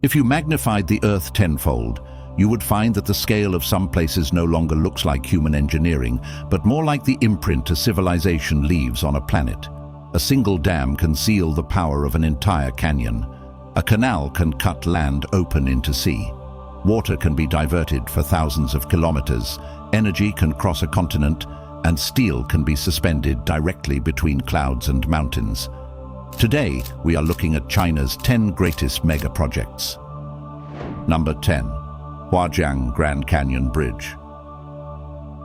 If you magnified the Earth tenfold, you would find that the scale of some places no longer looks like human engineering, but more like the imprint a civilization leaves on a planet. A single dam can seal the power of an entire canyon. A canal can cut land open into sea. Water can be diverted for thousands of kilometers, energy can cross a continent, and steel can be suspended directly between clouds and mountains. Today, we are looking at China's 10 greatest megaprojects. Number 10. Huajiang Grand Canyon Bridge.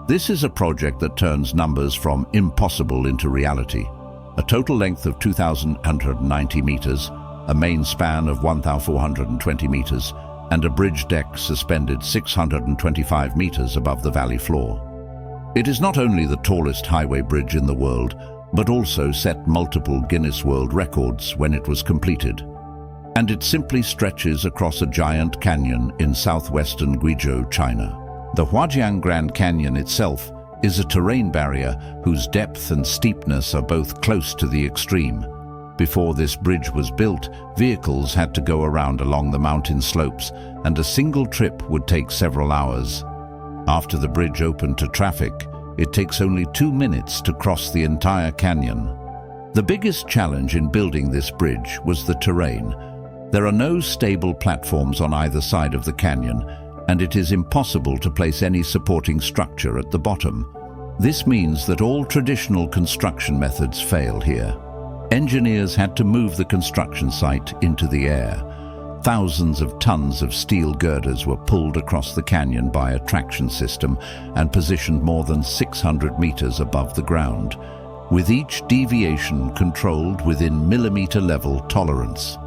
This is a project that turns numbers from impossible into reality. A total length of 2,190 meters, a main span of 1,420 meters, and a bridge deck suspended 625 meters above the valley floor. It is not only the tallest highway bridge in the world, but also set multiple Guinness World Records when it was completed. And it simply stretches across a giant canyon in southwestern Guizhou, China. The Huajiang Grand Canyon itself is a terrain barrier whose depth and steepness are both close to the extreme. Before this bridge was built, vehicles had to go around along the mountain slopes, and a single trip would take several hours. After the bridge opened to traffic, it takes only 2 minutes to cross the entire canyon. The biggest challenge in building this bridge was the terrain. There are no stable platforms on either side of the canyon, and it is impossible to place any supporting structure at the bottom. This means that all traditional construction methods fail here. Engineers had to move the construction site into the air. Thousands of tons of steel girders were pulled across the canyon by a traction system and positioned more than 600 meters above the ground, with each deviation controlled within millimeter-level tolerance.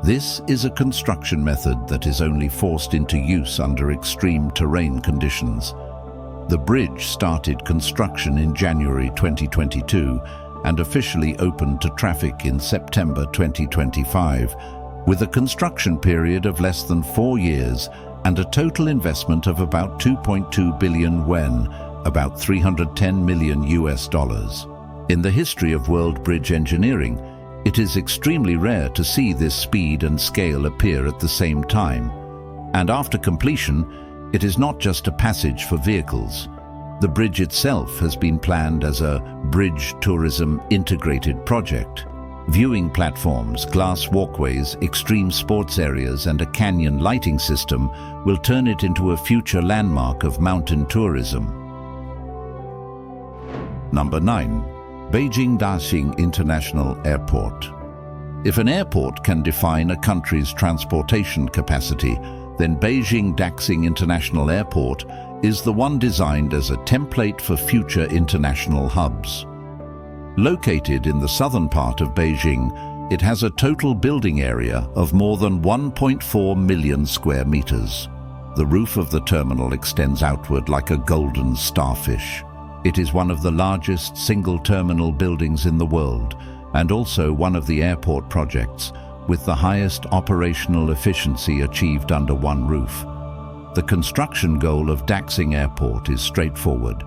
This is a construction method that is only forced into use under extreme terrain conditions. The bridge started construction in January 2022 and officially opened to traffic in September 2025, with a construction period of less than 4 years and a total investment of about 2.2 billion yuan, about $310 million. In the history of world bridge engineering, it is extremely rare to see this speed and scale appear at the same time. And after completion, it is not just a passage for vehicles. The bridge itself has been planned as a bridge tourism integrated project. Viewing platforms, glass walkways, extreme sports areas, and a canyon lighting system will turn it into a future landmark of mountain tourism. Number 9. Beijing Daxing International Airport. If an airport can define a country's transportation capacity, then Beijing Daxing International Airport is the one designed as a template for future international hubs. Located in the southern part of Beijing, it has a total building area of more than 1.4 million square meters. The roof of the terminal extends outward like a golden starfish. It is one of the largest single-terminal buildings in the world, and also one of the airport projects with the highest operational efficiency achieved under one roof. The construction goal of Daxing Airport is straightforward: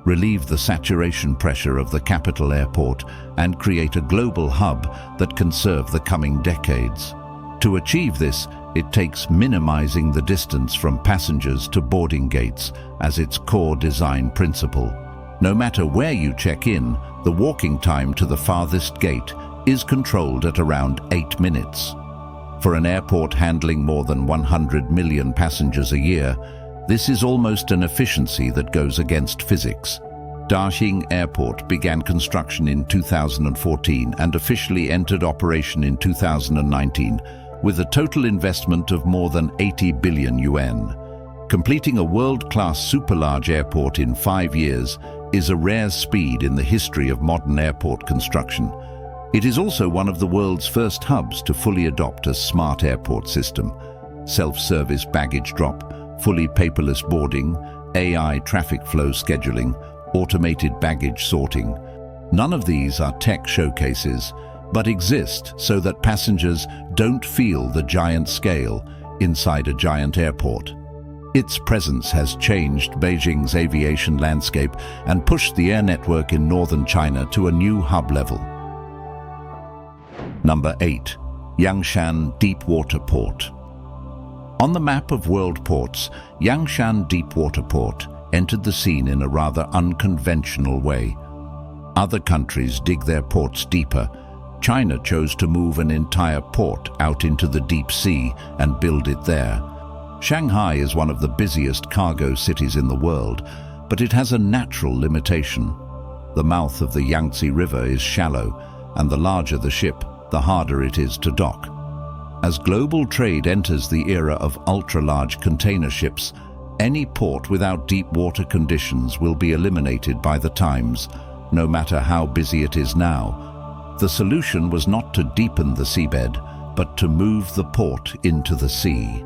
relieve the saturation pressure of the capital airport and create a global hub that can serve the coming decades. To achieve this, it takes minimizing the distance from passengers to boarding gates as its core design principle. No matter where you check in, the walking time to the farthest gate is controlled at around 8 minutes. For an airport handling more than 100 million passengers a year, this is almost an efficiency that goes against physics. Daxing Airport began construction in 2014 and officially entered operation in 2019, with a total investment of more than 80 billion yuan. Completing a world-class super-large airport in 5 years is a rare speed in the history of modern airport construction. It is also one of the world's first hubs to fully adopt a smart airport system: self-service baggage drop, fully paperless boarding, AI traffic flow scheduling, automated baggage sorting. None of these are tech showcases, but exist so that passengers don't feel the giant scale inside a giant airport. Its presence has changed Beijing's aviation landscape and pushed the air network in northern China to a new hub level. Number 8. Yangshan Deep Water Port. On the map of world ports, Yangshan Deepwater Port entered the scene in a rather unconventional way. Other countries dig their ports deeper. China chose to move an entire port out into the deep sea and build it there. Shanghai is one of the busiest cargo cities in the world, but it has a natural limitation. The mouth of the Yangtze River is shallow, and the larger the ship, the harder it is to dock. As global trade enters the era of ultra-large container ships, any port without deep water conditions will be eliminated by the times, no matter how busy it is now. The solution was not to deepen the seabed, but to move the port into the sea.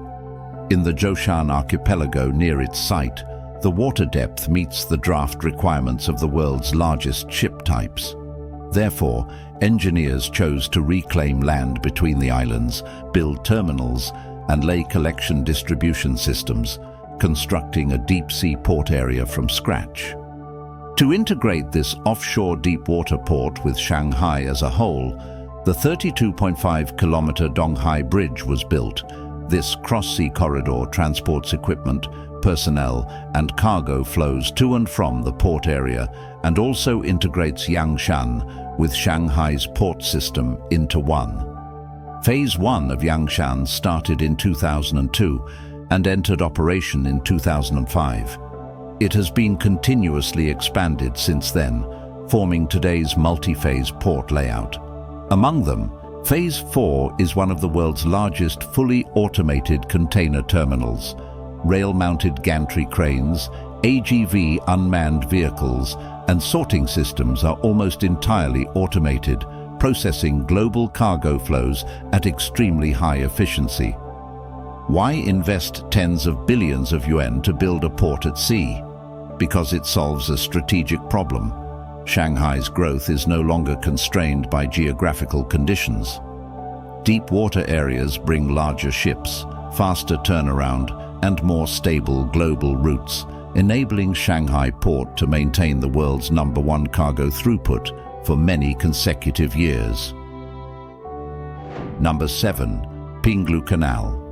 In the Zhoushan archipelago near its site, the water depth meets the draft requirements of the world's largest ship types. Therefore, engineers chose to reclaim land between the islands, build terminals, and lay collection distribution systems, constructing a deep-sea port area from scratch. To integrate this offshore deep-water port with Shanghai as a whole, the 32.5-kilometer Donghai Bridge was built. This cross-sea corridor transports equipment, personnel, and cargo flows to and from the port area and also integrates Yangshan with Shanghai's port system into one. Phase 1 of Yangshan started in 2002 and entered operation in 2005. It has been continuously expanded since then, forming today's multi-phase port layout. Among them, Phase 4 is one of the world's largest fully automated container terminals. Rail-mounted gantry cranes, AGV unmanned vehicles, and sorting systems are almost entirely automated, processing global cargo flows at extremely high efficiency. Why invest tens of billions of yuan to build a port at sea? Because it solves a strategic problem. Shanghai's growth is no longer constrained by geographical conditions. Deep water areas bring larger ships, faster turnaround, and more stable global routes, enabling Shanghai Port to maintain the world's #1 cargo throughput for many consecutive years. Number 7. Pinglu Canal.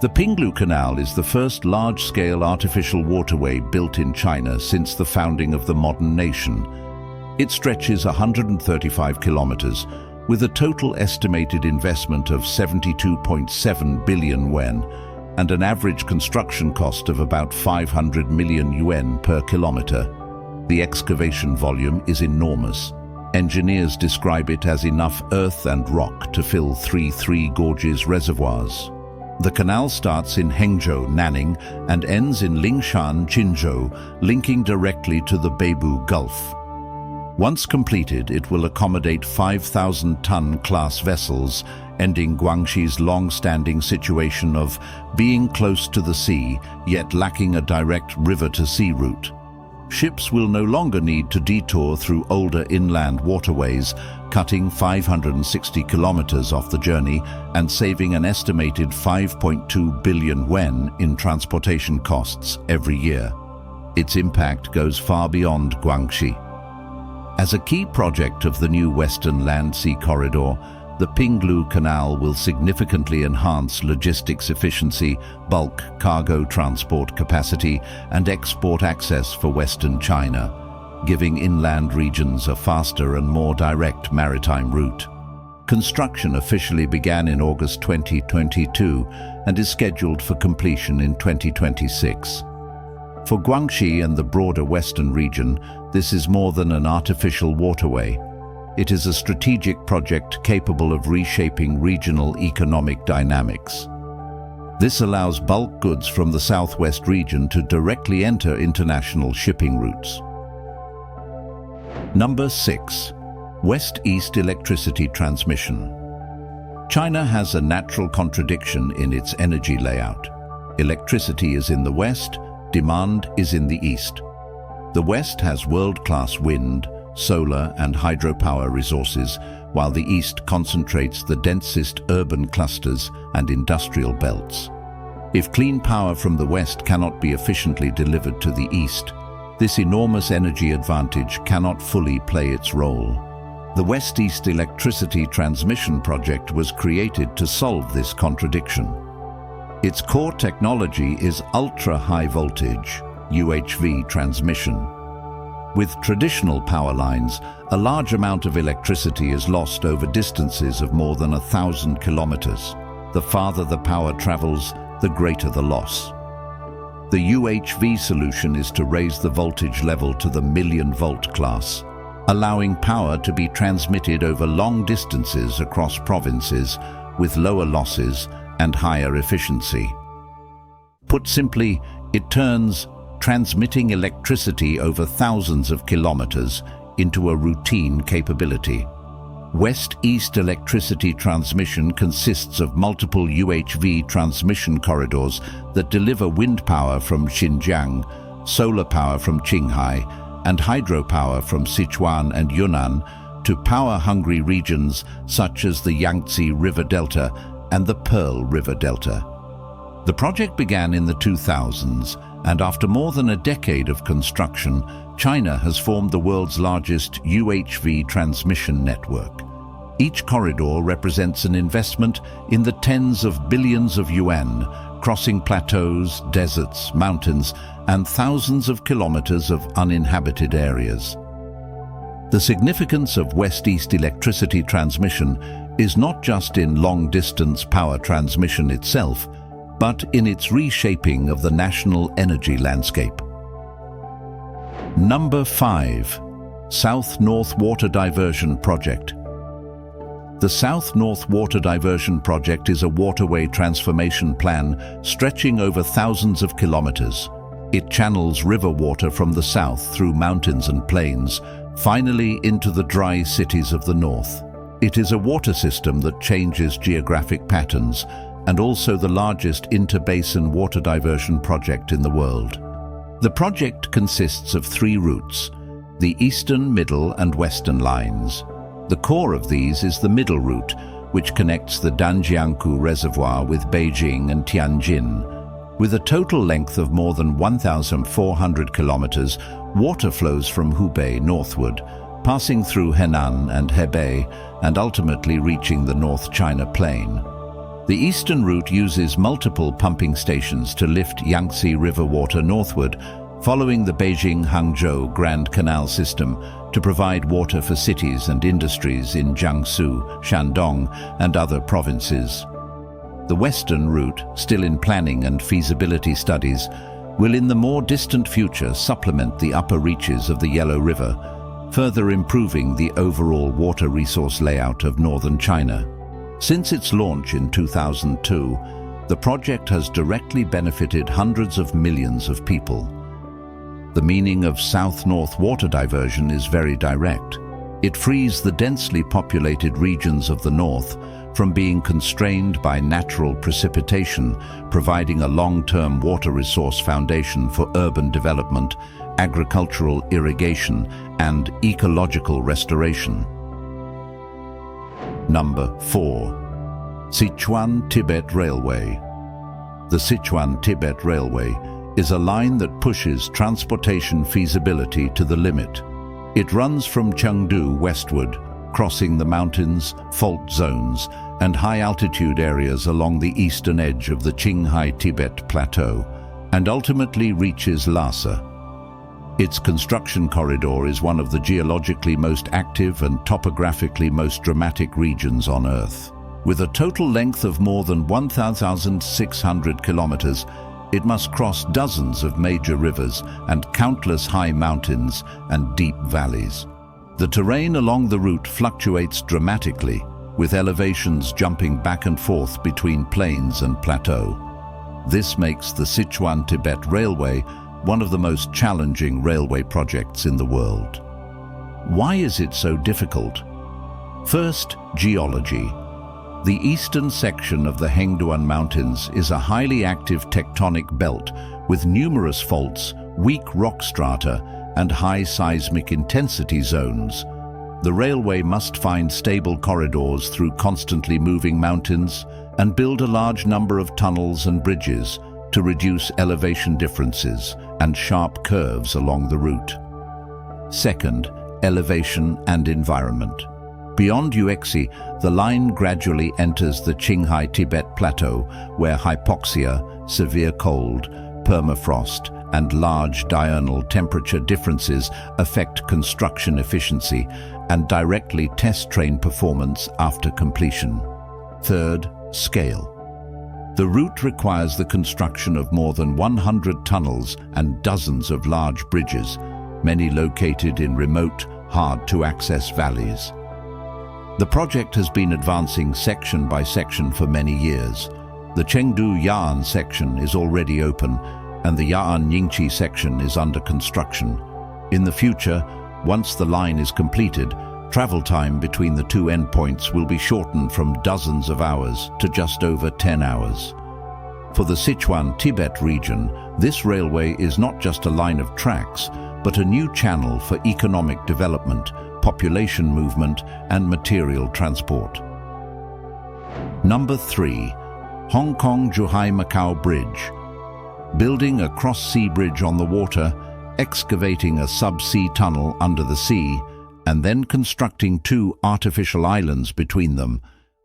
The Pinglu Canal is the first large-scale artificial waterway built in China since the founding of the modern nation. It stretches 135 kilometers, with a total estimated investment of 72.7 billion yuan and an average construction cost of about 500 million yuan per kilometer. The excavation volume is enormous. Engineers describe it as enough earth and rock to fill three gorges reservoirs. The canal starts in Hangzhou, Nanning, and ends in Lingshan, Qinzhou, linking directly to the Beibu Gulf. Once completed, it will accommodate 5,000-ton class vessels, ending Guangxi's long-standing situation of being close to the sea, yet lacking a direct river-to-sea route. Ships will no longer need to detour through older inland waterways, cutting 560 kilometers off the journey and saving an estimated 5.2 billion yuan in transportation costs every year. Its impact goes far beyond Guangxi. As a key project of the new Western Land-Sea Corridor, the Pinglu Canal will significantly enhance logistics efficiency, bulk cargo transport capacity, and export access for Western China, giving inland regions a faster and more direct maritime route. Construction officially began in August 2022 and is scheduled for completion in 2026. For Guangxi and the broader Western region, this is more than an artificial waterway. It is a strategic project capable of reshaping regional economic dynamics. This allows bulk goods from the southwest region to directly enter international shipping routes. Number 6. West-East electricity transmission. China has a natural contradiction in its energy layout. Electricity is in the west, demand is in the east. The west has world-class wind, solar and hydropower resources, while the east concentrates the densest urban clusters and industrial belts. If clean power from the west cannot be efficiently delivered to the east, this enormous energy advantage cannot fully play its role. The West-East Electricity Transmission Project was created to solve this contradiction. Its core technology is ultra-high voltage UHV transmission. With traditional power lines, a large amount of electricity is lost over distances of more than 1,000 kilometers. The farther the power travels, the greater the loss. The UHV solution is to raise the voltage level to the million-volt class, allowing power to be transmitted over long distances across provinces with lower losses and higher efficiency. Put simply, it turns transmitting electricity over thousands of kilometers into a routine capability. West-east electricity transmission consists of multiple UHV transmission corridors that deliver wind power from Xinjiang, solar power from Zhuhai, and hydropower from Sichuan and Yunnan to power-hungry regions such as the Yangtze River Delta and the Pearl River Delta. The project began in the 2000s, and after more than a decade of construction, China has formed the world's largest UHV transmission network. Each corridor represents an investment in the tens of billions of yuan, crossing plateaus, deserts, mountains, and thousands of kilometers of uninhabited areas. The significance of West-East electricity transmission is not just in long-distance power transmission itself, but in its reshaping of the national energy landscape. Number 5. South-North Water Diversion Project. The South-North Water Diversion Project is a waterway transformation plan stretching over thousands of kilometers. It channels river water from the south through mountains and plains, finally into the dry cities of the north. It is a water system that changes geographic patterns and also the largest inter-basin water diversion project in the world. The project consists of 3 routes: the eastern, middle, and western lines. The core of these is the middle route, which connects the Danjiangkou Reservoir with Beijing and Tianjin. With a total length of more than 1,400 kilometers, water flows from Hubei northward, passing through Henan and Hebei, and ultimately reaching the North China Plain. The eastern route uses multiple pumping stations to lift Yangtze River water northward, following the Beijing-Hangzhou Grand Canal system to provide water for cities and industries in Jiangsu, Shandong, and other provinces. The western route, still in planning and feasibility studies, will in the more distant future supplement the upper reaches of the Yellow River, further improving the overall water resource layout of northern China. Since its launch in 2002, the project has directly benefited hundreds of millions of people. The meaning of South-North water diversion is very direct. It frees the densely populated regions of the north from being constrained by natural precipitation, providing a long-term water resource foundation for urban development, agricultural irrigation, and ecological restoration. Number 4. Sichuan-Tibet Railway. The Sichuan-Tibet Railway is a line that pushes transportation feasibility to the limit. It runs from Chengdu westward, crossing the mountains, fault zones, and high-altitude areas along the eastern edge of the Qinghai-Tibet Plateau, and ultimately reaches Lhasa. Its construction corridor is one of the geologically most active and topographically most dramatic regions on Earth. With a total length of more than 1,600 kilometers, it must cross dozens of major rivers and countless high mountains and deep valleys. The terrain along the route fluctuates dramatically, with elevations jumping back and forth between plains and plateau. This makes the Sichuan-Tibet Railway one of the most challenging railway projects in the world. Why is it so difficult? First, geology. The eastern section of the Hengduan Mountains is a highly active tectonic belt with numerous faults, weak rock strata, and high seismic intensity zones. The railway must find stable corridors through constantly moving mountains and build a large number of tunnels and bridges to reduce elevation differences and sharp curves along the route. Second, elevation and environment. Beyond Yuexi, the line gradually enters the Qinghai Tibet Plateau, where hypoxia, severe cold, permafrost, and large diurnal temperature differences affect construction efficiency and directly test train performance after completion. Third, scale. The route requires the construction of more than 100 tunnels and dozens of large bridges, many located in remote, hard-to-access valleys. The project has been advancing section by section for many years. The Chengdu-Ya'an section is already open, and the Ya'an-Ningqi section is under construction. In the future, once the line is completed, travel time between the two endpoints will be shortened from dozens of hours to just over 10 hours. For the Sichuan-Tibet region, this railway is not just a line of tracks, but a new channel for economic development, population movement, and material transport. Number 3. Hong Kong-Zhuhai Macao Bridge. Building a cross-sea bridge on the water, excavating a sub-sea tunnel under the sea, and then constructing 2 artificial islands between them.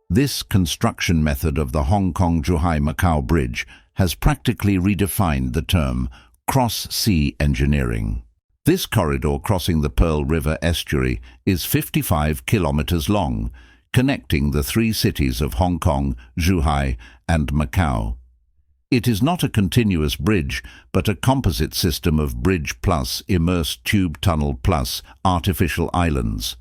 This construction method of the Hong Kong-Zhuhai Macao Bridge has practically redefined the term cross-sea engineering. This corridor crossing the Pearl River estuary is 55 kilometers long, connecting the 3 cities of Hong Kong, Zhuhai, and Macao. It is not a continuous bridge, but a composite system of bridge plus immersed tube tunnel plus artificial islands.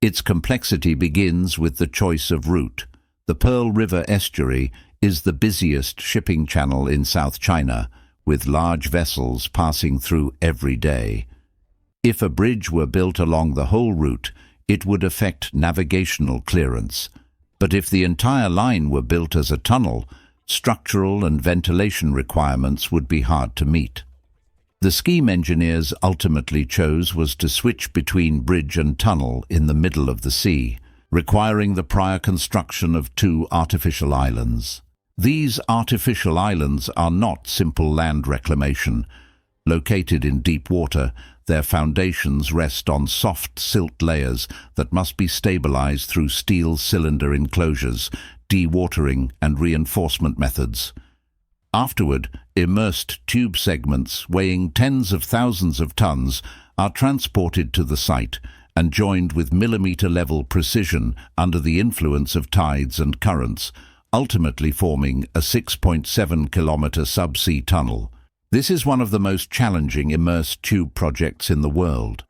Its complexity begins with the choice of route. The Pearl River estuary is the busiest shipping channel in South China, with large vessels passing through every day. If a bridge were built along the whole route, it would affect navigational clearance. But if the entire line were built as a tunnel, structural and ventilation requirements would be hard to meet. The scheme engineers ultimately chose was to switch between bridge and tunnel in the middle of the sea, requiring the prior construction of 2 artificial islands. These artificial islands are not simple land reclamation. Located in deep water, their foundations rest on soft silt layers that must be stabilized through steel cylinder enclosures, dewatering, and reinforcement methods. Afterward, immersed tube segments weighing tens of thousands of tons are transported to the site and joined with millimeter-level precision under the influence of tides and currents, ultimately forming a 6.7-kilometer subsea tunnel. This is one of the most challenging immersed tube projects in the world.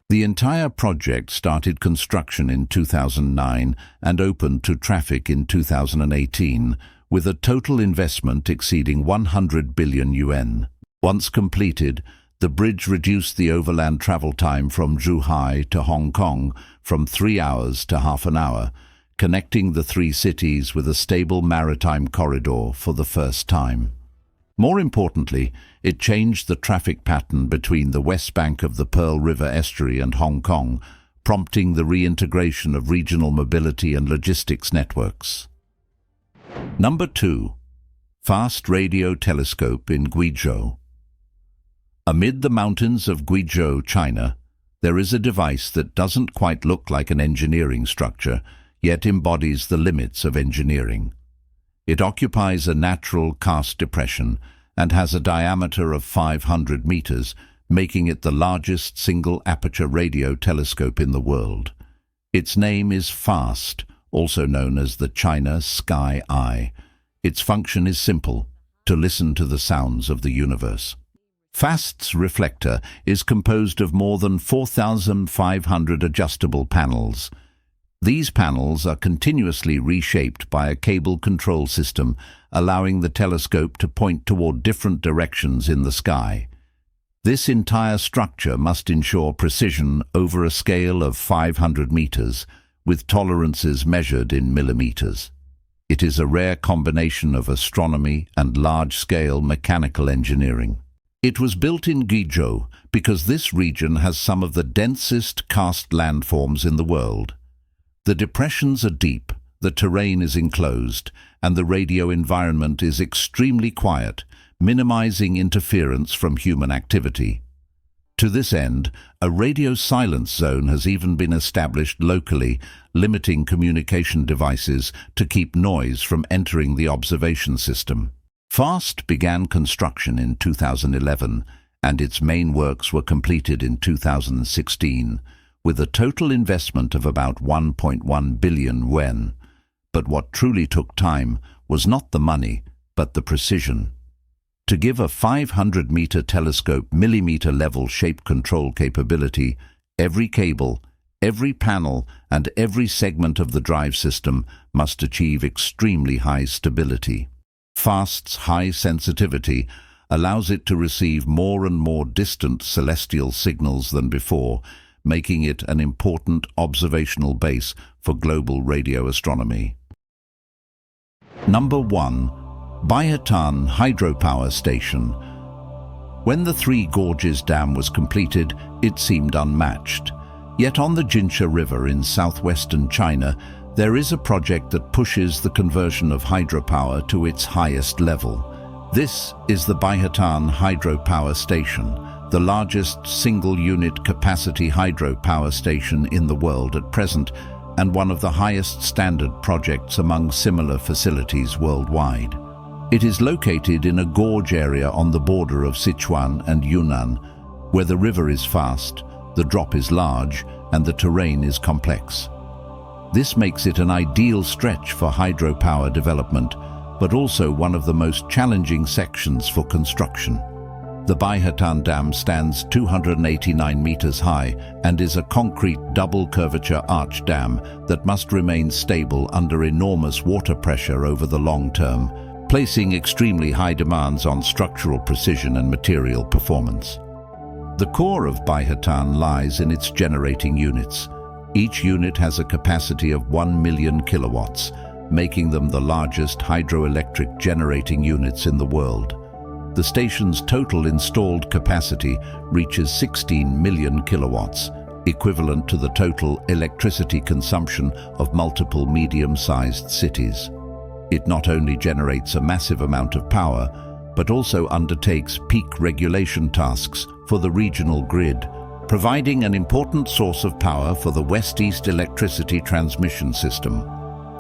The entire project started construction in 2009 and opened to traffic in 2018, with a total investment exceeding 100 billion yuan. Once completed, the bridge reduced the overland travel time from Zhuhai to Hong Kong from 3 hours to half an hour, connecting the 3 cities with a stable maritime corridor for the first time. More importantly, it changed the traffic pattern between the west bank of the Pearl River estuary and Hong Kong, prompting the reintegration of regional mobility and logistics networks. Number 2. Fast Radio Telescope in Guizhou. Amid the mountains of Guizhou, China, there is a device that doesn't quite look like an engineering structure, yet embodies the limits of engineering. It occupies a natural karst depression and has a diameter of 500 meters, making it the largest single-aperture radio telescope in the world. Its name is FAST, also known as the China Sky Eye. Its function is simple: to listen to the sounds of the universe. FAST's reflector is composed of more than 4,500 adjustable panels. These panels are continuously reshaped by a cable control system, allowing the telescope to point toward different directions in the sky. This entire structure must ensure precision over a scale of 500 meters, with tolerances measured in millimeters. It is a rare combination of astronomy and large-scale mechanical engineering. It was built in Guizhou because this region has some of the densest karst landforms in the world. The depressions are deep, the terrain is enclosed, and the radio environment is extremely quiet, minimizing interference from human activity. To this end, a radio silence zone has even been established locally, limiting communication devices to keep noise from entering the observation system. FAST began construction in 2011, and its main works were completed in 2016, with a total investment of about 1.1 billion yuan. But what truly took time was not the money, but the precision. To give a 500-meter telescope millimeter-level shape control capability, every cable, every panel, and every segment of the drive system must achieve extremely high stability. FAST's high sensitivity allows it to receive more and more distant celestial signals than before, making it an important observational base for global radio astronomy. Number 1. Baihetan Hydropower Station. When the Three Gorges Dam was completed, it seemed unmatched. Yet on the Jinsha River in southwestern China, there is a project that pushes the conversion of hydropower to its highest level. This is the Baihetan Hydropower Station, the largest single-unit capacity hydropower station in the world at present, and one of the highest standard projects among similar facilities worldwide. It is located in a gorge area on the border of Sichuan and Yunnan, where the river is fast, the drop is large, and the terrain is complex. This makes it an ideal stretch for hydropower development, but also one of the most challenging sections for construction. The Baihetan Dam stands 289 meters high and is a concrete double-curvature arch dam that must remain stable under enormous water pressure over the long term, placing extremely high demands on structural precision and material performance. The core of Baihetan lies in its generating units. Each unit has a capacity of 1 million kilowatts, making them the largest hydroelectric generating units in the world. The station's total installed capacity reaches 16 million kilowatts, equivalent to the total electricity consumption of multiple medium-sized cities. It not only generates a massive amount of power, but also undertakes peak regulation tasks for the regional grid, providing an important source of power for the West-East electricity transmission system.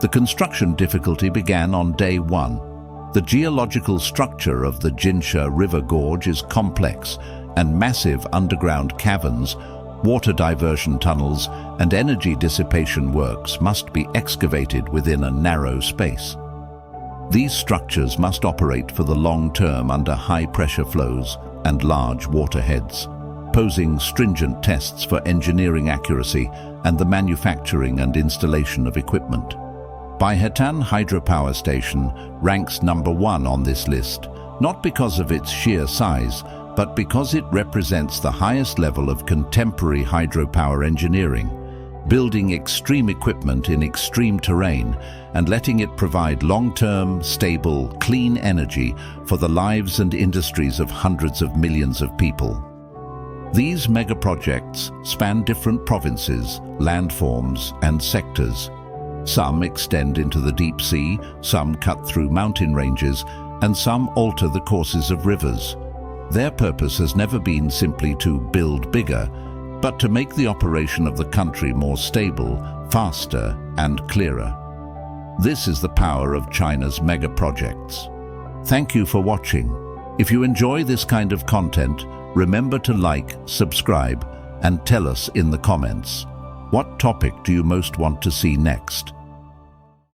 The construction difficulty began on day 1. The geological structure of the Jinsha River Gorge is complex, and massive underground caverns, water diversion tunnels, and energy dissipation works must be excavated within a narrow space. These structures must operate for the long term under high-pressure flows and large waterheads, posing stringent tests for engineering accuracy and the manufacturing and installation of equipment. Baihetan Hydropower Station ranks number 1 on this list, not because of its sheer size, but because it represents the highest level of contemporary hydropower engineering, building extreme equipment in extreme terrain and letting it provide long-term, stable, clean energy for the lives and industries of hundreds of millions of people. These megaprojects span different provinces, landforms, and sectors. Some extend into the deep sea, some cut through mountain ranges, and some alter the courses of rivers. Their purpose has never been simply to build bigger, but to make the operation of the country more stable, faster, and clearer. This is the power of China's megaprojects. Thank you for watching. If you enjoy this kind of content, remember to like, subscribe, and tell us in the comments. What topic do you most want to see next?